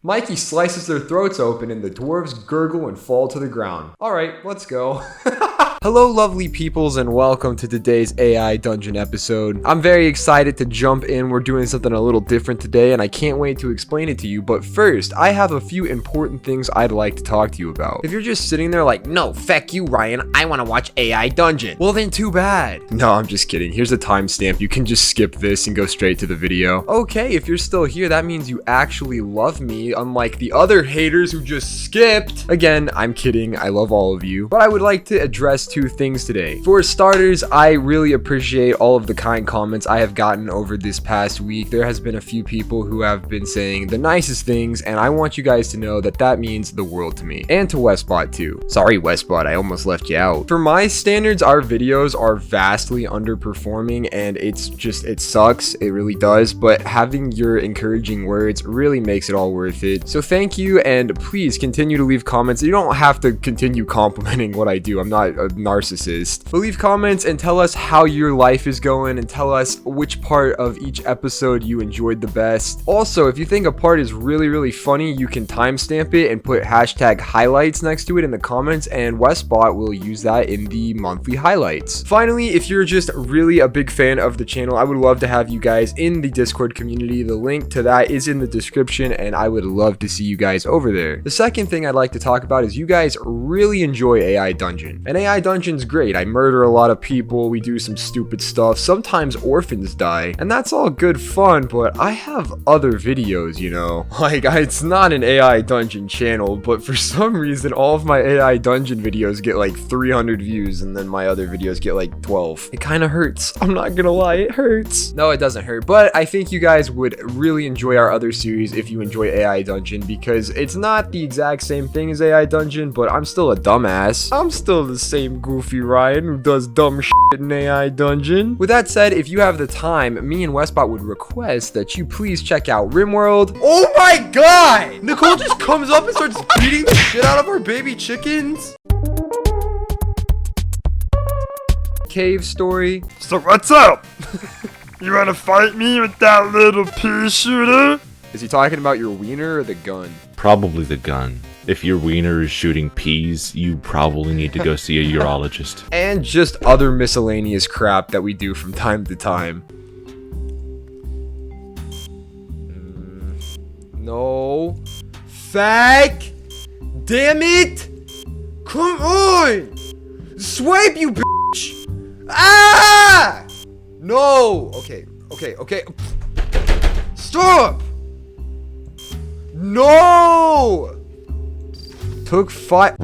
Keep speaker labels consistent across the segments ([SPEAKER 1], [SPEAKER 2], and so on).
[SPEAKER 1] Mikey slices their throats open and the dwarves gurgle and fall to the ground. Alright, let's go. Hello lovely peoples and welcome to today's AI Dungeon episode. I'm very excited to jump in. We're doing something a little different today and I can't wait to explain it to you. But first, I have a few important things I'd like to talk to you about. If you're just sitting there like, no, feck you Ryan, I want to watch AI Dungeon. Well then too bad. No, I'm just kidding. Here's a timestamp. You can just skip this and go straight to the video. Okay, if you're still here, that means you actually love me, unlike the other haters who just skipped. Again, I'm kidding. I love all of you. But I would like to address two things today. For starters, I really appreciate all of the kind comments I have gotten over this past week. There has been a few people who have been saying the nicest things, and I want you guys to know that that means the world to me. And to Westbot too. Sorry Westbot, I almost left you out. For my standards, our videos are vastly underperforming, and it sucks. It really does. But having your encouraging words really makes it all worth it. So thank you, and please continue to leave comments. You don't have to continue complimenting what I do. I'm not a narcissist. But leave comments and tell us how your life is going and tell us which part of each episode you enjoyed the best. Also, if you think a part is really funny, you can timestamp it and put hashtag highlights next to it in the comments, and Westbot will use that in the monthly highlights. Finally, if you're just really a big fan of the channel, I would love to have you guys in the Discord community. The link to that is in the description, and I would love to see you guys over there. The second thing I'd like to talk about is you guys really enjoy AI Dungeon. And AI Dungeon's great. I murder a lot of people, we do some stupid stuff, sometimes orphans die, and that's all good fun, but I have other videos, you know? Like, it's not an AI Dungeon channel, but for some reason, all of my AI Dungeon videos get like 300 views, and then my other videos get like 12. It kind of hurts. I'm not gonna lie, it hurts. No, it doesn't hurt, but I think you guys would really enjoy our other series if you enjoy AI Dungeon, because it's not the exact same thing as AI Dungeon, but I'm still a dumbass. I'm still the same goofy Ryan who does dumb shit in AI Dungeon. With that said, if you have the time, me and Westbot would request that you please check out RimWorld. Oh my god! Nicole just comes up and starts beating the shit out of our baby chickens. Cave story.
[SPEAKER 2] So what's up? You wanna fight me with that little pea shooter?
[SPEAKER 1] Is he talking about your wiener or the gun?
[SPEAKER 3] Probably the gun. If your wiener is shooting peas, you probably need to go see a urologist.
[SPEAKER 1] And just other miscellaneous crap that we do from time to time. No. Fag! Damn it! Come on! Swipe, you bitch! Ah! No! Okay. Stop! No! Took 5.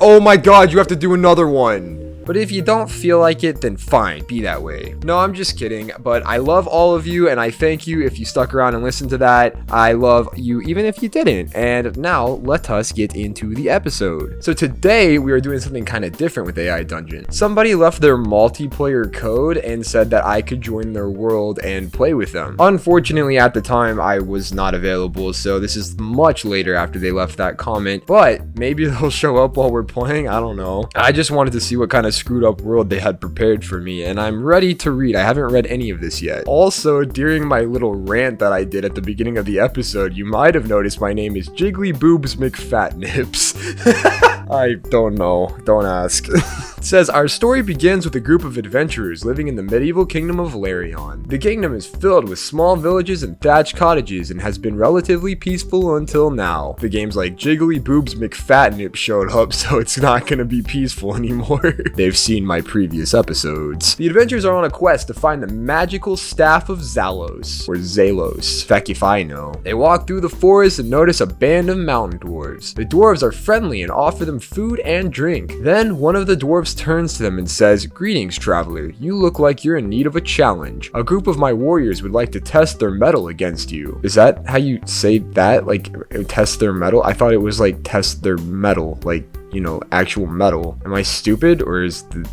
[SPEAKER 1] Oh my god, you have to do another one. But if you don't feel like it, then fine, be that way. No, I'm just kidding, but I love all of you, and I thank you if you stuck around and listened to that. I love you even if you didn't. And now, let us get into the episode. So today, we are doing something kind of different with AI Dungeon. Somebody left their multiplayer code and said that I could join their world and play with them. Unfortunately, at the time, I was not available, so this is much later after they left that comment, but maybe they'll show up while we're playing, I don't know. I just wanted to see what kind of screwed up world they had prepared for me, and I'm ready to read. I haven't read any of this yet. Also, during my little rant that I did at the beginning of the episode, you might have noticed my name is Jiggly Boobs McFatnips. I don't know. Don't ask. It says, our story begins with a group of adventurers living in the medieval kingdom of Larion. The kingdom is filled with small villages and thatched cottages and has been relatively peaceful until now. The game's like Jiggly Boobs McFatnip showed up, so it's not gonna be peaceful anymore. They've seen my previous episodes. The adventurers are on a quest to find the magical staff of Zalos, or Zalos, feck if I know. They walk through the forest and notice a band of mountain dwarves. The dwarves are friendly and offer them food and drink. Then one of the dwarves turns to them and says, "Greetings, traveler. You look like you're in need of a challenge. A group of my warriors would like to test their mettle against you." Is that how you say that? Like, test their mettle? I thought it was like test their metal, like, you know, actual metal. Am I stupid, or is the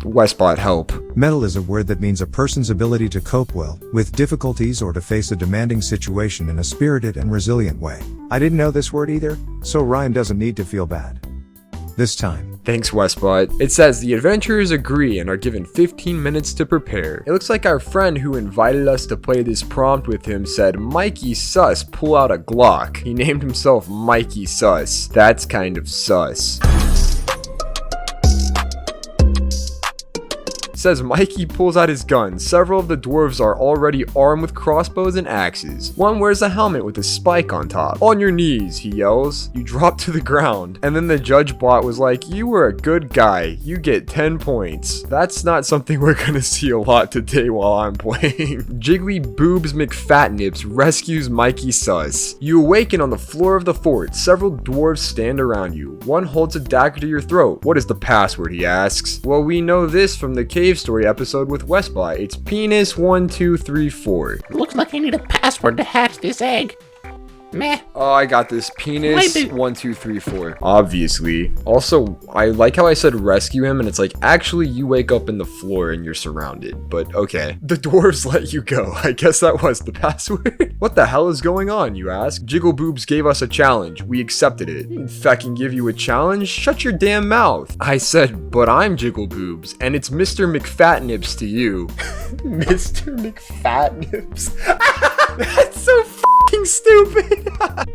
[SPEAKER 1] Westbot help?
[SPEAKER 4] Metal is a word that means a person's ability to cope well with difficulties or to face a demanding situation in a spirited and resilient way. I didn't know this word either, so Ryan doesn't need to feel bad. This time,
[SPEAKER 1] Thanks, Westbot. It says the adventurers agree and are given 15 minutes to prepare. It looks like our friend who invited us to play this prompt with him said, Mikey sus, pull out a Glock. He named himself Mikey Sus. That's kind of sus. Says Mikey pulls out his gun. Several of the dwarves are already armed with crossbows and axes. One wears a helmet with a spike on top. On your knees, he yells. You drop to the ground. And then the judge bot was like, you were a good guy. You get 10 points. That's not something we're gonna see a lot today while I'm playing. Jiggly Boobs McFatnips rescues Mikey Sus. You awaken on the floor of the fort. Several dwarves stand around you. One holds a dagger to your throat. What is the password, he asks. Well, we know this from the cave story episode with Westbot. It's penis1234.
[SPEAKER 5] Looks like I need a password to hatch this egg. Meh.
[SPEAKER 1] Oh, I got this. Penis1234. Obviously. Also, I like how I said rescue him, and it's like, actually, you wake up in the floor and you're surrounded. But okay. The dwarves let you go. I guess that was the password. What the hell is going on, you ask? Jiggleboobs gave us a challenge. We accepted it. Didn't fucking give you a challenge? Shut your damn mouth. I said, but I'm Jiggleboobs, and it's Mr. McFatnips to you. Mr. McFatnips. That's so fucking stupid.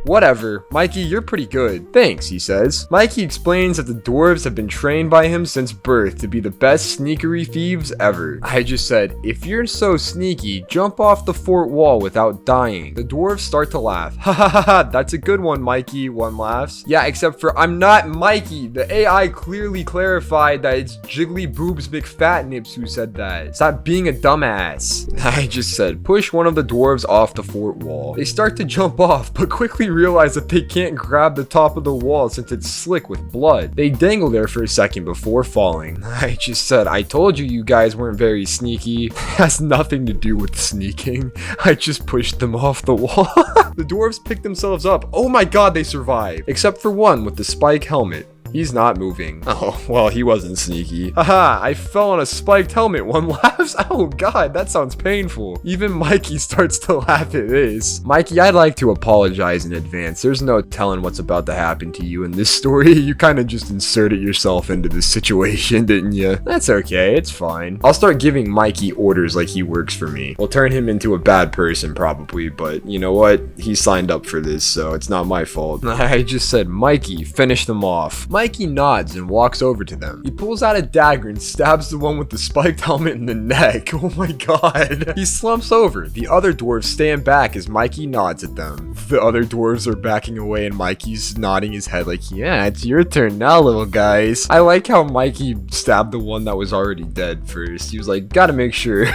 [SPEAKER 1] Whatever. Mikey, you're pretty good. Thanks, he says. Mikey explains that the dwarves have been trained by him since birth to be the best sneakery thieves ever. I just said, if you're so sneaky, jump off the fort wall without dying. The dwarves start to laugh. Ha ha ha ha, that's a good one, Mikey. One laughs. Yeah, except for I'm not Mikey. The AI clearly clarified that it's Jiggly Boobs McFatnips who said that. Stop being a dumbass. I just said, push one of the dwarves off the fort wall. They start to jump off, but quickly realize that they can't grab the top of the wall since it's slick with blood. They dangle there for a second before falling. I just said, I told you you guys weren't very sneaky. It has nothing to do with sneaking. I just pushed them off the wall. The dwarves pick themselves up. Oh my god, they survive. Except for one with the spike helmet. He's not moving. Oh, well, he wasn't sneaky. Haha, I fell on a spiked helmet. One laughs. Oh god, that sounds painful. Even Mikey starts to laugh at this. Mikey, I'd like to apologize in advance. There's no telling what's about to happen to you in this story. You kind of just inserted yourself into this situation, didn't you? That's okay, it's fine. I'll start giving Mikey orders like he works for me. We'll turn him into a bad person probably, but you know what? He signed up for this, so it's not my fault. I just said, Mikey, finish them off. Mikey nods and walks over to them. He pulls out a dagger and stabs the one with the spiked helmet in the neck. Oh my god. He slumps over. The other dwarves stand back as Mikey nods at them. The other dwarves are backing away and Mikey's nodding his head like, yeah, it's your turn now, little guys. I like how Mikey stabbed the one that was already dead first. He was like, gotta make sure.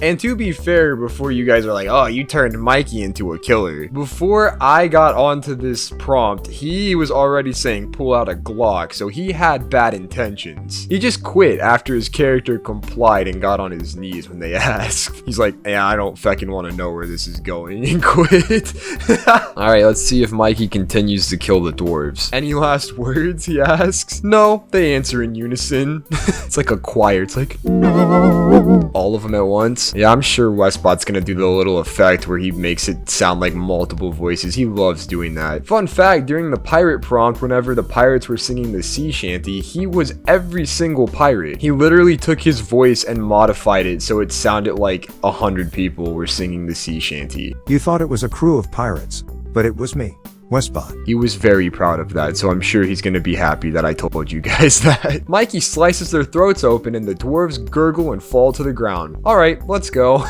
[SPEAKER 1] And to be fair, before you guys are like, oh, you turned Mikey into a killer. Before I got onto this prompt, he was already saying pull out a Glock, so he had bad intentions. He just quit after his character complied and got on his knees when they asked. He's like, yeah, I don't fucking want to know where this is going, and quit. Alright, let's see if Mikey continues to kill the dwarves. Any last words, he asks? No, they answer in unison. It's like a choir. It's like, no. All of them at once. Yeah, I'm sure Westbot's gonna do the little effect where he makes it sound like multiple voices. He loves doing that. Fun fact, during the pirate prompt, whenever the pirates were singing the sea shanty, he was every single pirate. He literally took his voice and modified it so it sounded like 100 people were singing the sea shanty.
[SPEAKER 4] You thought it was a crew of pirates, but it was me, Westbot.
[SPEAKER 1] He was very proud of that, so I'm sure he's gonna be happy that I told you guys that. Mikey slices their throats open and the dwarves gurgle and fall to the ground. Alright, let's go.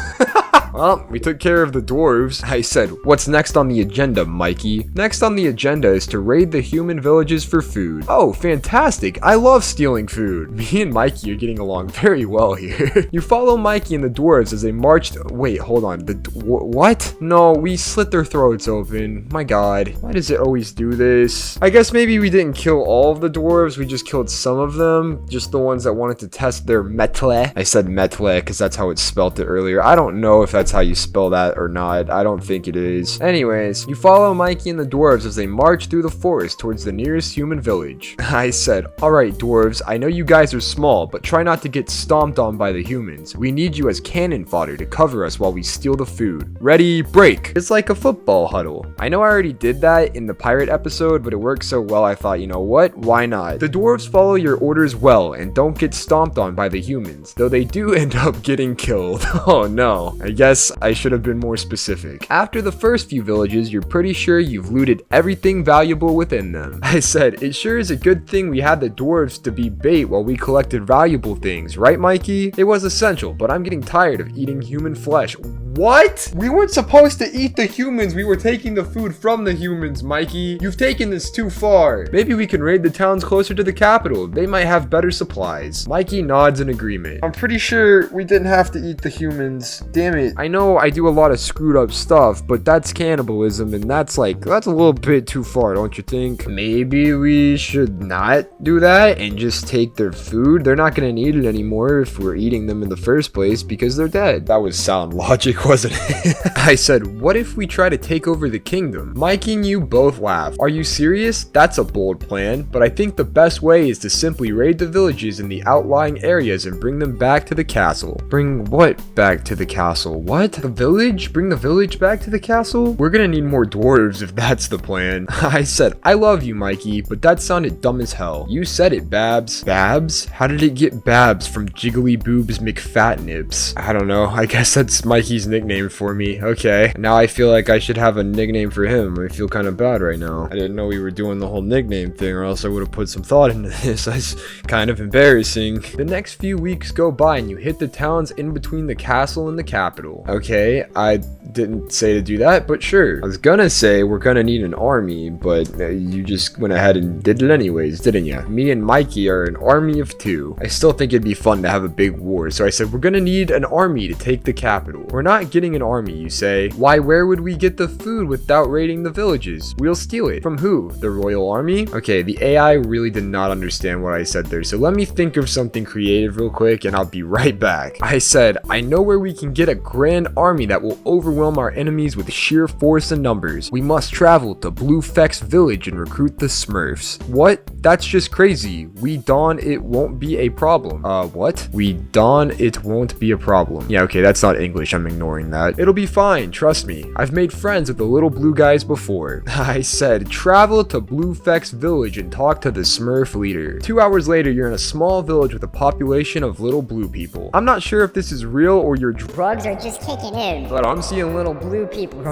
[SPEAKER 1] Well, we took care of the dwarves. I said, what's next on the agenda, Mikey? Next on the agenda is to raid the human villages for food. Oh, fantastic. I love stealing food. Me and Mikey are getting along very well here. You follow Mikey and the dwarves as they march to... Wait, hold on. What? No, we slit their throats open. My god. Why does it always do this? I guess maybe we didn't kill all of the dwarves. We just killed some of them. Just the ones that wanted to test their metle. I said metle because that's how it spelt it earlier. I don't know if that's that's how you spell that or not. I don't think it is. Anyways, you follow Mikey and the dwarves as they march through the forest towards the nearest human village. I said, alright dwarves, I know you guys are small, but try not to get stomped on by the humans. We need you as cannon fodder to cover us while we steal the food. Ready, break! It's like a football huddle. I know I already did that in the pirate episode, but it worked so well I thought, you know what? Why not? The dwarves follow your orders well and don't get stomped on by the humans, though they do end up getting killed. Oh no. I guess I should have been more specific. After the first few villages, you're pretty sure you've looted everything valuable within them. I said, it sure is a good thing we had the dwarves to be bait while we collected valuable things, right Mikey? It was essential, but I'm getting tired of eating human flesh. What? We weren't supposed to eat the humans. We were taking the food from the humans, Mikey. You've taken this too far. Maybe we can raid the towns closer to the capital. They might have better supplies. Mikey nods in agreement. I'm pretty sure we didn't have to eat the humans. Damn it. I know I do a lot of screwed up stuff, but that's cannibalism, and that's a little bit too far, don't you think? Maybe we should not do that and just take their food. They're not gonna need it anymore if we're eating them in the first place because they're dead. That was sound logic, wasn't it? I said, what if we try to take over the kingdom? Mikey and you both laughed. Are you serious? That's a bold plan, but I think the best way is to simply raid the villages in the outlying areas and bring them back to the castle. Bring what back to the castle? What? The village? Bring the village back to the castle? We're gonna need more dwarves if that's the plan. I said, I love you, Mikey, but that sounded dumb as hell. You said it, Babs. Babs? How did it get Babs from Jiggly Boobs McFatnips? I don't know. I guess that's Mikey's nickname for me. Okay. Now I feel like I should have a nickname for him. I feel kind of bad right now. I didn't know we were doing the whole nickname thing, or else I would have put some thought into this. That's kind of embarrassing. The next few weeks go by and you hit the towns in between the castle and the capital. Okay, I didn't say to do that, but sure. I was gonna say we're gonna need an army, but you just went ahead and did it anyways, didn't you? Me and Mikey are an army of 2. I still think it'd be fun to have a big war, so I said we're gonna need an army to take the capital. We're not getting an army, you say. Why, where would we get the food without raiding the villages? We'll steal it. From who? The royal army? Okay, the AI really did not understand what I said there, so let me think of something creative real quick and I'll be right back. I said, I know where we can get a grand army that will overwhelm our enemies with sheer force and numbers. We must travel to Blue Feck's village and recruit the Smurfs. What? That's just crazy. We dawn it won't be a problem. What? We dawn it won't be a problem. Yeah, okay, that's not English. I'm ignoring that. It'll be fine, trust me. I've made friends with the little blue guys before. I said, travel to Blue Feck's village and talk to the Smurf leader. 2 hours later, you're in a small village with a population of little blue people. I'm not sure if this is real or you're
[SPEAKER 6] Drugs are just kicking in.
[SPEAKER 1] but I'm seeing little
[SPEAKER 6] Blue people.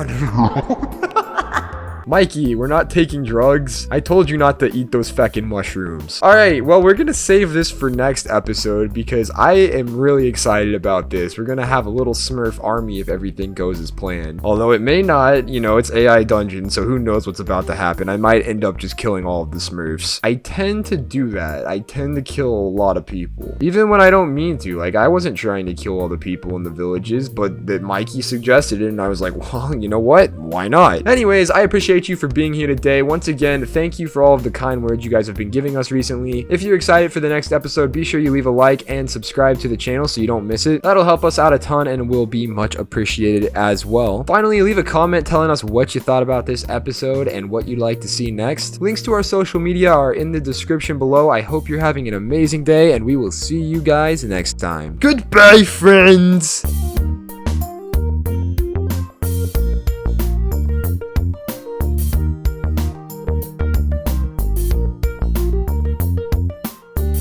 [SPEAKER 1] Mikey, we're not taking drugs. I told you not to eat those feckin' mushrooms. Alright, well, we're gonna save this for next episode because I am really excited about this. We're gonna have a little Smurf army if everything goes as planned. Although it may not, you know, it's AI Dungeon, so who knows what's about to happen. I might end up just killing all of the Smurfs. I tend to do that. I tend to kill a lot of people. Even when I don't mean to. Like, I wasn't trying to kill all the people in the villages, but that Mikey suggested it, and I was like, well, you know what? Why not? Anyways, I appreciate you for being here today. Once again, thank you for all of the kind words you guys have been giving us recently. If you're excited for the next episode, be sure you leave a like and subscribe to the channel so you don't miss it. That'll help us out a ton and will be much appreciated as well. Finally, leave a comment telling us what you thought about this episode and what you'd like to see next. Links to our social media are in the description below. I hope you're having an amazing day and we will see you guys next time. Goodbye, friends!